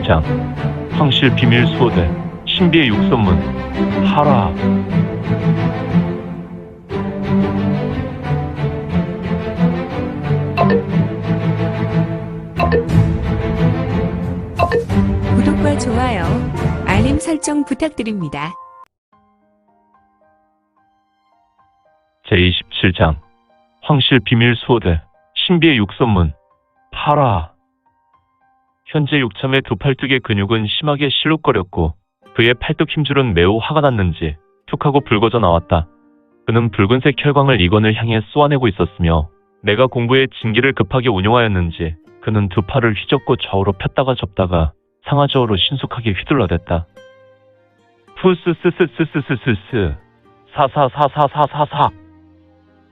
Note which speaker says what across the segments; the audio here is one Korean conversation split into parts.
Speaker 1: 27장 황실 비밀 수호대 신비의 육선문 하라.
Speaker 2: 구독과 좋아요, 알림 설정 부탁드립니다.
Speaker 1: 제27장 황실 비밀 수호대 신비의 육선문 파라. 현재 육참의 두 팔뚝의 근육은 심하게 실룩거렸고 그의 팔뚝 힘줄은 매우 화가 났는지 툭하고 붉어져 나왔다. 그는 붉은색 혈광을 이건을 향해 쏘아내고 있었으며 내가 공부의 진기를 급하게 운용하였는지 그는 두 팔을 휘젓고 좌우로 폈다가 접다가 상하좌우로 신속하게 휘둘러댔다. 푸스스스스스스스스 사사사사사사사.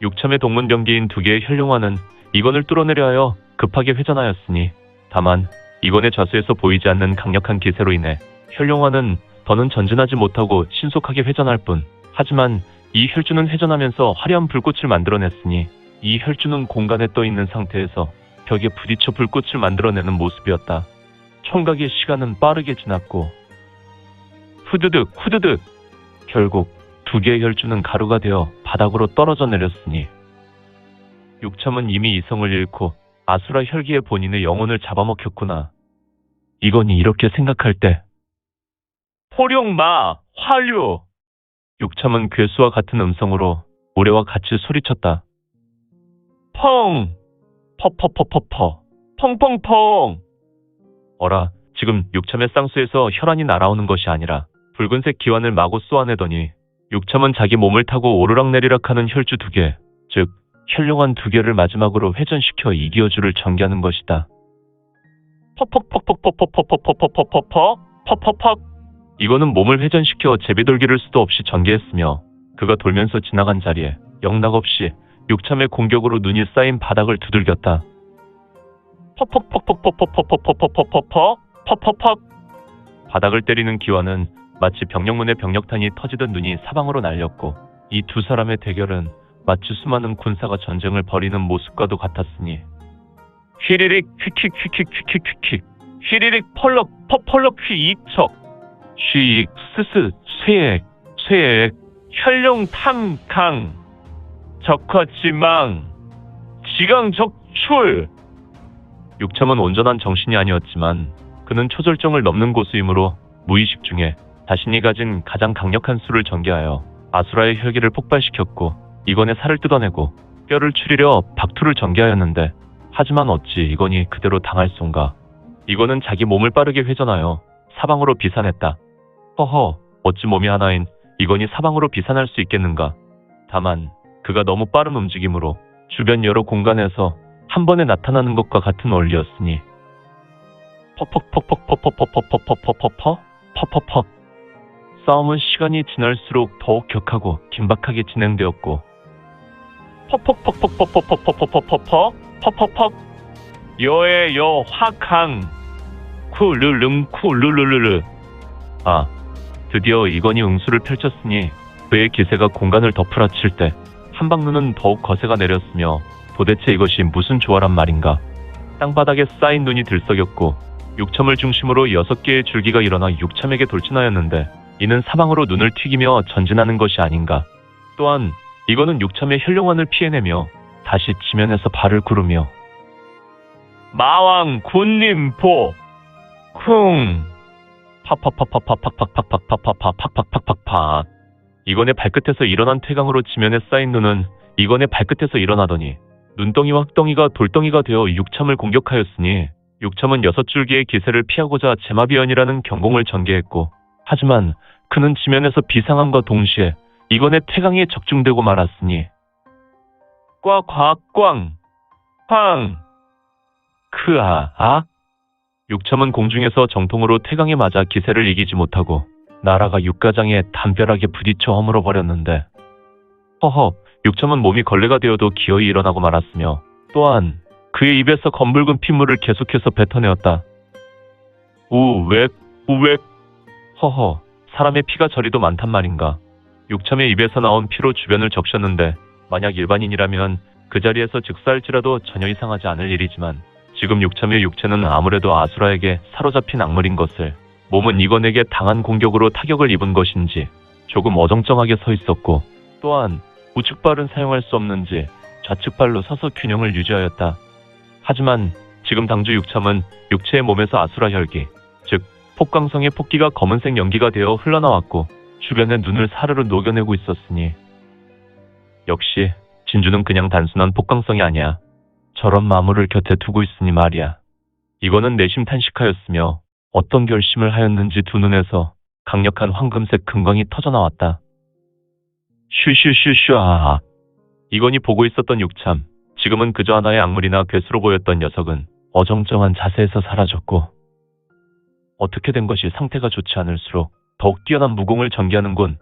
Speaker 1: 육참의 동문병기인 두 개의 혈룡화는 이건을 뚫어내려 하여 급하게 회전하였으니 다만 이건의 좌수에서 보이지 않는 강력한 기세로 인해 혈룡화는 더는 전진하지 못하고 신속하게 회전할 뿐, 하지만 이 혈주는 회전하면서 화려한 불꽃을 만들어냈으니 이 혈주는 공간에 떠있는 상태에서 벽에 부딪혀 불꽃을 만들어내는 모습이었다. 총각의 시간은 빠르게 지났고 후드득 후드득 결국 두 개의 혈주는 가루가 되어 바닥으로 떨어져 내렸으니 육참은 이미 이성을 잃고 아수라 혈기의 본인의 영혼을 잡아먹혔구나. 이건이 이렇게 생각할 때 포룡마 화류. 육참은 괴수와 같은 음성으로 모래와 같이 소리쳤다. 펑 퍼퍼퍼퍼퍼 펑펑펑. 어라, 지금 육참의 쌍수에서 혈안이 날아오는 것이 아니라 붉은색 기환을 마구 쏘아내더니 육참은 자기 몸을 타고 오르락내리락하는 혈주 두 개, 즉 혈룡한 두 개를 마지막으로 회전시켜 이기어주를 전개하는 것이다. 퍽퍽퍽퍽퍽퍽퍽퍽퍽퍽퍽 퍽퍽퍽. 이거는 몸을 회전시켜 제비돌기를 수도 없이 전개했으며 그가 돌면서 지나간 자리에 영락없이 육참의 공격으로 눈이 쌓인 바닥을 두들겼다. 퍽퍽퍽퍽퍽퍽퍽퍽퍽퍽퍽 퍽퍽퍽. 바닥을 때리는 기와는 마치 병력문의 병력탄이 터지던 눈이 사방으로 날렸고 이 두 사람의 대결은 마치 수많은 군사가 전쟁을 벌이는 모습과도 같았으니 휘리릭 휙휙 휙휙 휙휙 휙휙 휘리릭 펄럭 퍼펄럭 휘이척 휘익 스스 쇠액 쇠액 혈룡 탐강 적화지망 지강적출. 육참은 온전한 정신이 아니었지만 그는 초절정을 넘는 고수이므로 무의식 중에 자신이 가진 가장 강력한 수를 전개하여 아수라의 혈기를 폭발시켰고 이건의 살을 뜯어내고 뼈를 추리려 박투를 전개하였는데, 하지만 어찌 이건이 그대로 당할 수인가. 이건은 자기 몸을 빠르게 회전하여 사방으로 비산했다. 허허, 어찌 몸이 하나인 이건이 사방으로 비산할 수 있겠는가. 다만 그가 너무 빠른 움직임으로 주변 여러 공간에서 한 번에 나타나는 것과 같은 원리였으니 퍽퍽퍽퍽퍽퍽퍽퍽퍽퍽퍽 퍽퍽퍽. 싸움은 시간이 지날수록 더욱 격하고 긴박하게 진행되었고 퍽퍽퍽퍽퍽퍽퍽퍽퍽퍽 퍽퍽퍽. 여의 여 화강 쿠르릉 쿠르르르르. 아, 드디어 이건이 응수를 펼쳤으니 그의 기세가 공간을 덮으라칠 때 한방눈은 더욱 거세가 내렸으며 도대체 이것이 무슨 조화란 말인가. 땅바닥에 쌓인 눈이 들썩였고 육참을 중심으로 6개의 줄기가 일어나 육참에게 돌진하였는데 이는 사방으로 눈을 튀기며 전진하는 것이 아닌가. 또한 이거는 육참의 혈룡환을 피해내며 다시 지면에서 발을 구르며 마왕 군림포 쿵 팍팍팍팍팍팍팍팍팍팍팍팍팍팍팍팍. 이건의 발끝에서 일어난 태강으로 지면에 쌓인 눈은 이건의 발끝에서 일어나더니 눈덩이와 흙덩이가 돌덩이가 되어 육참을 공격하였으니 육참은 6줄기의 기세를 피하고자 제마비연이라는 경공을 전개했고, 하지만 그는 지면에서 비상함과 동시에 이건의 태강에 적중되고 말았으니 꽉꽉꽝 팡 크아아. 육참은 공중에서 정통으로 태강에 맞아 기세를 이기지 못하고 나라가 육가장에 담벼락에 부딪혀 허물어 버렸는데, 허허, 육참은 몸이 걸레가 되어도 기어이 일어나고 말았으며 또한 그의 입에서 검붉은 핏물을 계속해서 뱉어내었다. 우웩 우웩. 허허, 사람의 피가 저리도 많단 말인가. 육참의 입에서 나온 피로 주변을 적셨는데 만약 일반인이라면 그 자리에서 즉사할지라도 전혀 이상하지 않을 일이지만 지금 육참의 육체는 아무래도 아수라에게 사로잡힌 악물인 것을, 몸은 이건에게 당한 공격으로 타격을 입은 것인지 조금 어정쩡하게 서 있었고, 또한 우측발은 사용할 수 없는지 좌측발로 서서 균형을 유지하였다. 하지만 지금 당주 육참은 육체의 몸에서 아수라 혈기, 즉 폭광성의 폭기가 검은색 연기가 되어 흘러나왔고 주변의 눈을 사르르 녹여내고 있었으니, 역시 진주는 그냥 단순한 폭광성이 아니야. 저런 마물을 곁에 두고 있으니 말이야. 이거는 내심 탄식하였으며 어떤 결심을 하였는지 두 눈에서 강력한 황금색 금광이 터져나왔다. 슈슈슈슈아. 이건이 보고 있었던 육참, 지금은 그저 하나의 악물이나 괴수로 보였던 녀석은 어정쩡한 자세에서 사라졌고, 어떻게 된 것이 상태가 좋지 않을수록 더욱 뛰어난 무공을 전개하는군.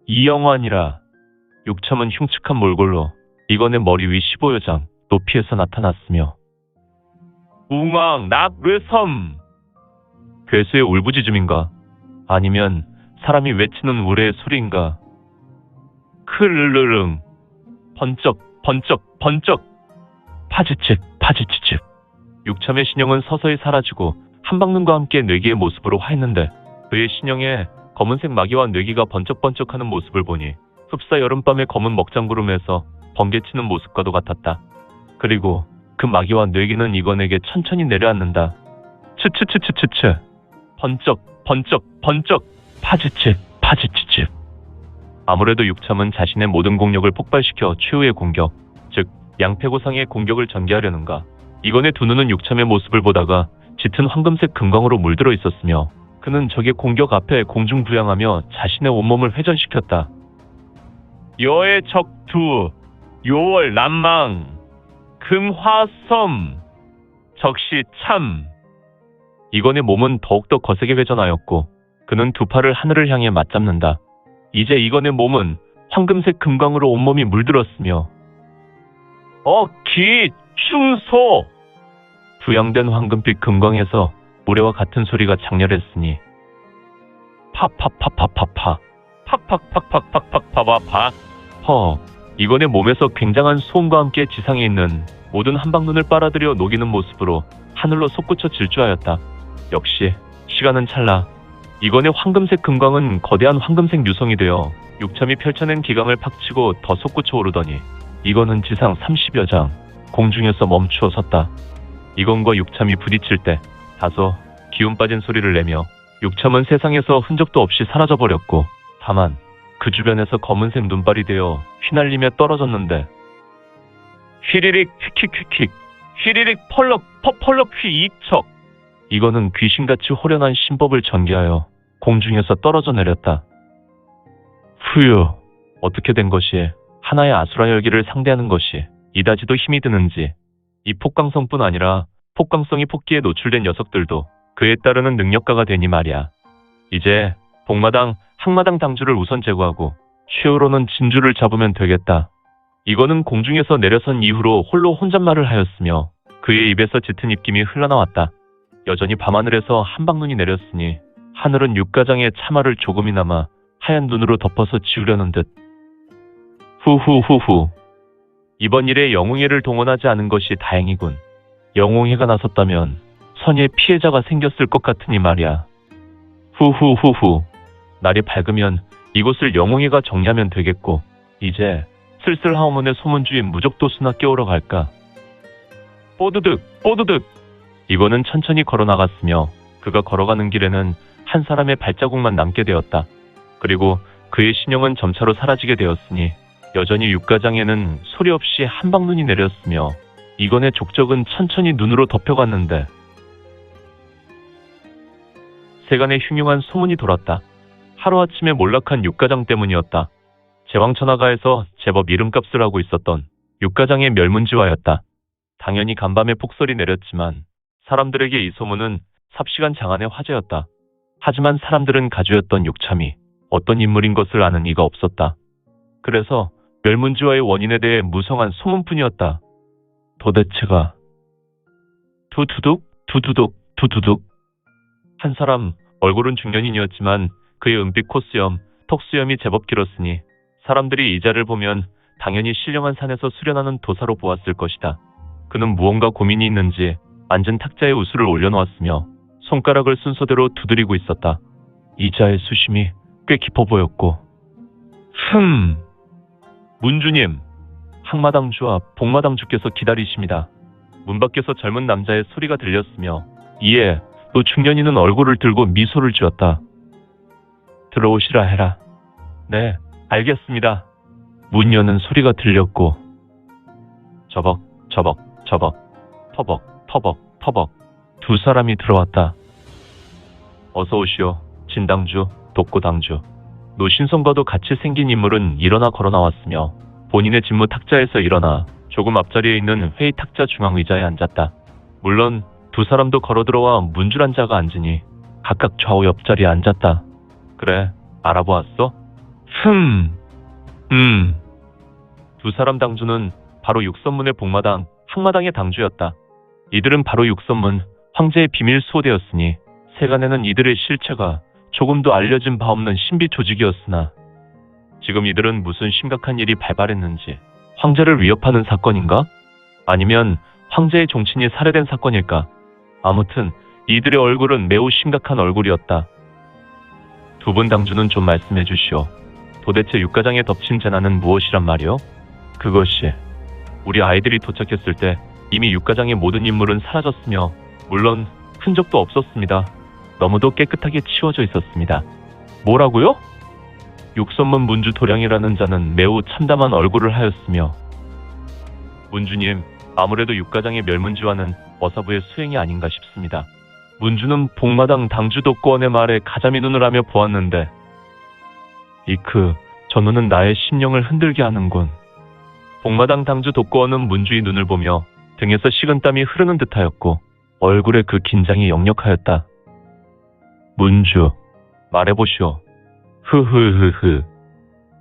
Speaker 1: 이영환이라. 육참은 흉측한 몰골로 이건의 머리 위 15여장 높이에서 나타났으며, 웅왕 낙뢰섬. 괴수의 울부짖음인가? 아니면 사람이 외치는 우레의 소리인가? 크르르릉. 번쩍 번쩍 번쩍. 파지측 파지치측. 육참의 신형은 서서히 사라지고 한방눈과 함께 뇌기의 모습으로 화했는데, 그의 신형에 검은색 마귀와 뇌기가 번쩍번쩍하는 모습을 보니 흡사 여름밤의 검은 먹장구름에서 번개치는 모습과도 같았다. 그리고 그 마귀와 뇌기는 이건에게 천천히 내려앉는다. 츠츠츠츠츠츠. 번쩍 번쩍 번쩍. 파지측 파지치측. 아무래도 육참은 자신의 모든 공력을 폭발시켜 최후의 공격, 즉 양패고상의 공격을 전개하려는가. 이건의 두 눈은 육참의 모습을 보다가 짙은 황금색 금광으로 물들어 있었으며, 그는 적의 공격 앞에 공중부양하며 자신의 온몸을 회전시켰다. 여의 적두, 요월 난망, 금화섬, 적시 참. 이건의 몸은 더욱더 거세게 회전하였고, 그는 두 팔을 하늘을 향해 맞잡는다. 이제 이건의 몸은 황금색 금광으로 온몸이 물들었으며, 기 충소. 부양된 황금빛 금광에서 모래와 같은 소리가 장렬했으니, 파파파파파파 팍팍팍팍팍팍파파파. 이건의 몸에서 굉장한 소음과 함께 지상에 있는 모든 한방눈을 빨아들여 녹이는 모습으로 하늘로 솟구쳐 질주하였다. 역시 시간은 찰나. 이건의 황금색 금광은 거대한 황금색 유성이 되어 육참이 펼쳐낸 기강을 팍치고 더 솟구쳐 오르더니, 이건은 지상 30여 장 공중에서 멈추어 섰다. 이건과 육참이 부딪힐 때 다소 기운 빠진 소리를 내며 육참은 세상에서 흔적도 없이 사라져버렸고, 다만 그 주변에서 검은색 눈발이 되어 휘날리며 떨어졌는데, 휘리릭 휙휙휙휙, 휘리릭 펄럭 퍼펄럭 휘이척. 이거는 귀신같이 호련한 신법을 전개하여 공중에서 떨어져 내렸다. 후유. 어떻게 된 것이 하나의 아수라 혈기를 상대하는 것이 이다지도 힘이 드는지. 이 폭광성뿐 아니라 폭광성이 폭기에 노출된 녀석들도 그에 따르는 능력가가 되니 말이야. 이제 복마당, 항마당 당주를 우선 제거하고 최후로는 진주를 잡으면 되겠다. 이거는 공중에서 내려선 이후로 홀로 혼잣말을 하였으며, 그의 입에서 짙은 입김이 흘러나왔다. 여전히 밤하늘에서 한방눈이 내렸으니 하늘은 육가장의 참화를 조금이나마 하얀 눈으로 덮어서 지우려는 듯. 후후후후. 이번 일에 영웅회를 동원하지 않은 것이 다행이군. 영웅회가 나섰다면 선의의 피해자가 생겼을 것 같으니 말이야. 후후후후. 날이 밝으면 이곳을 영웅회가 정리하면 되겠고, 이제 슬슬 하오문의 소문주인 무적도수나 깨우러 갈까. 뽀드득 뽀드득. 이거는 천천히 걸어나갔으며, 그가 걸어가는 길에는 한 사람의 발자국만 남게 되었다. 그리고 그의 신형은 점차로 사라지게 되었으니, 여전히 육가장에는 소리 없이 한방눈이 내렸으며, 이건의 족적은 천천히 눈으로 덮여갔는데, 세간에 흉흉한 소문이 돌았다. 하루아침에 몰락한 육가장 때문이었다. 제왕천하가에서 제법 이름값을 하고 있었던 육가장의 멸문지화였다. 당연히 간밤에 폭설이 내렸지만 사람들에게 이 소문은 삽시간 장안의 화제였다. 하지만 사람들은 가주였던 육참이 어떤 인물인 것을 아는 이가 없었다. 그래서 멸문지화의 원인에 대해 무성한 소문뿐이었다. 도대체가. 두두둑 두두둑 두두둑. 한 사람, 얼굴은 중년인이었지만 그의 은빛 콧수염, 턱수염이 제법 길었으니 사람들이 이자를 보면 당연히 신령한 산에서 수련하는 도사로 보았을 것이다. 그는 무언가 고민이 있는지 앉은 탁자에 우수를 올려놓았으며 손가락을 순서대로 두드리고 있었다. 이자의 수심이 꽤 깊어 보였고. 문주님, 항마당주와 복마당주께서 기다리십니다. 문 밖에서 젊은 남자의 소리가 들렸으며 이에 또 중년이는 얼굴을 들고 미소를 지었다. 들어오시라 해라. 네, 알겠습니다. 문 여는 소리가 들렸고 저벅 저벅 저벅 터벅 터벅 터벅 두 사람이 들어왔다. 어서 오시오. 진당주, 독고당주. 노신성과도 같이 생긴 인물은 일어나 걸어 나왔으며 본인의 직무 탁자에서 일어나 조금 앞자리에 있는 회의 탁자 중앙 의자에 앉았다. 물론 두 사람도 걸어 들어와 문주란 자가 앉으니 각각 좌우 옆자리에 앉았다. 그래, 알아보았어? 두 사람 당주는 바로 육선문의 복마당, 항마당의 당주였다. 이들은 바로 육선문, 황제의 비밀 수호대였으니 세간에는 이들의 실체가 조금도 알려진 바 없는 신비 조직이었으나 지금 이들은 무슨 심각한 일이 발발했는지 황제를 위협하는 사건인가? 아니면 황제의 종친이 살해된 사건일까? 아무튼 이들의 얼굴은 매우 심각한 얼굴이었다. 두 분 당주는 좀 말씀해 주시오. 도대체 육가장에 덮친 재난은 무엇이란 말이오? 그것이 우리 아이들이 도착했을 때 이미 육가장의 모든 인물은 사라졌으며 물론 흔적도 없었습니다. 너무도 깨끗하게 치워져 있었습니다. 뭐라고요? 육선문 문주 도량이라는 자는 매우 참담한 얼굴을 하였으며 문주님, 아무래도 육가장의 멸문지와는 어사부의 수행이 아닌가 싶습니다. 문주는 복마당 당주 독고원의 말에 가자미 눈을 하며 보았는데 이크, 저 눈은 나의 심령을 흔들게 하는군. 복마당 당주 독고원은 문주의 눈을 보며 등에서 식은땀이 흐르는 듯하였고 얼굴에 그 긴장이 역력하였다. 문주, 말해보시오. 흐흐흐흐.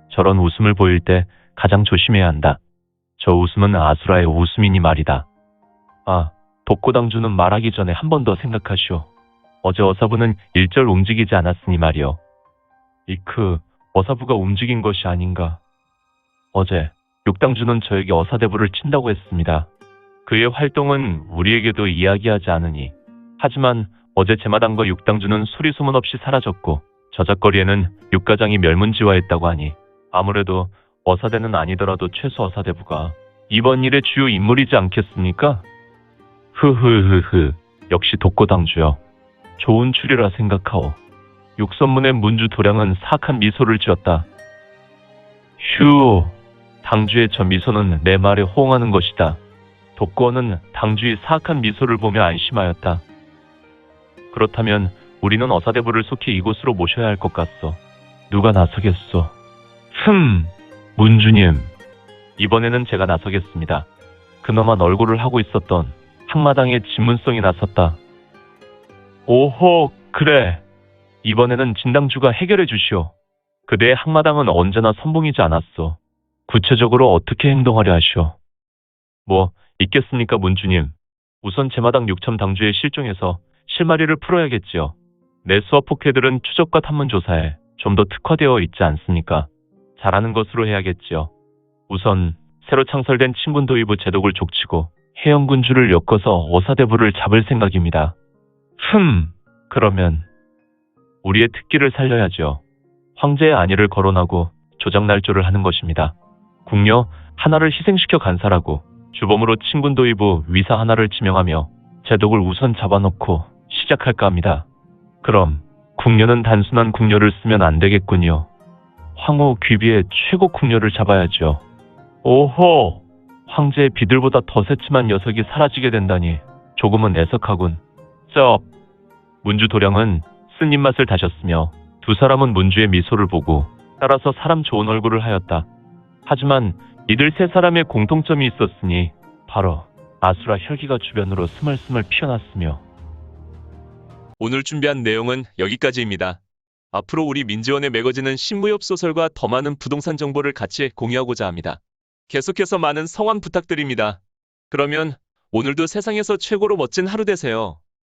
Speaker 1: 저런 웃음을 보일 때 가장 조심해야 한다. 저 웃음은 아수라의 웃음이니 말이다. 아, 독고당주는 말하기 전에 한 번 더 생각하시오. 어제 어사부는 일절 움직이지 않았으니 말이오. 이크, 어사부가 움직인 것이 아닌가. 어제 육당주는 저에게 어사대부를 친다고 했습니다. 그의 활동은 우리에게도 이야기하지 않으니. 하지만 어제 제마당과 육당주는 소리 소문 없이 사라졌고 저작거리에는 육가장이 멸문지화했다고 하니 아무래도 어사대는 아니더라도 최소 어사대부가 이번 일의 주요 인물이지 않겠습니까? 흐흐흐흐, 역시 독고당주여. 좋은 추리라 생각하오. 육선문의 문주 도량은 사악한 미소를 지었다. 휴, 당주의 저 미소는 내 말에 호응하는 것이다. 독고원은 당주의 사악한 미소를 보며 안심하였다. 그렇다면 우리는 어사대부를 속히 이곳으로 모셔야 할 것 같소. 누가 나서겠소? 문주님, 이번에는 제가 나서겠습니다. 그나마 얼굴을 하고 있었던 항마당의 진문성이 나섰다. 오호, 그래. 이번에는 진당주가 해결해 주시오. 그대의 항마당은 언제나 선봉이지 않았소. 구체적으로 어떻게 행동하려 하시오? 뭐 있겠습니까, 문주님. 우선 제마당 6천 당주의 실종에서 실마리를 풀어야겠지요. 내수와 포켓들은 추적과 탐문 조사에 좀 더 특화되어 있지 않습니까? 잘하는 것으로 해야겠지요. 우선 새로 창설된 친군 도의부 제독을 족치고 해영군주를 엮어서 어사대부를 잡을 생각입니다. 그러면 우리의 특기를 살려야죠. 황제의 안위를 거론하고 조작 날조를 하는 것입니다. 궁녀 하나를 희생시켜 간살하고 주범으로 친군 도의부 위사 하나를 지명하며 제독을 우선 잡아놓고 시작할까 합니다. 그럼 궁녀는 단순한 궁녀를 쓰면 안 되겠군요. 황후 귀비의 최고 궁녀를 잡아야죠. 오호! 황제의 비들보다 더 새침한 녀석이 사라지게 된다니 조금은 애석하군. 문주 도량은 쓴 입맛을 다셨으며 두 사람은 문주의 미소를 보고 따라서 사람 좋은 얼굴을 하였다. 하지만 이들 세 사람의 공통점이 있었으니 바로 아수라 혈기가 주변으로 스멀스멀 피어났으며. 오늘 준비한 내용은 여기까지입니다. 앞으로 우리 민지원에 매거진은 신무협 소설과 더 많은 부동산 정보를 같이 공유하고자 합니다. 계속해서 많은 성원 부탁드립니다. 그러면 오늘도 세상에서 최고로 멋진 하루 되세요.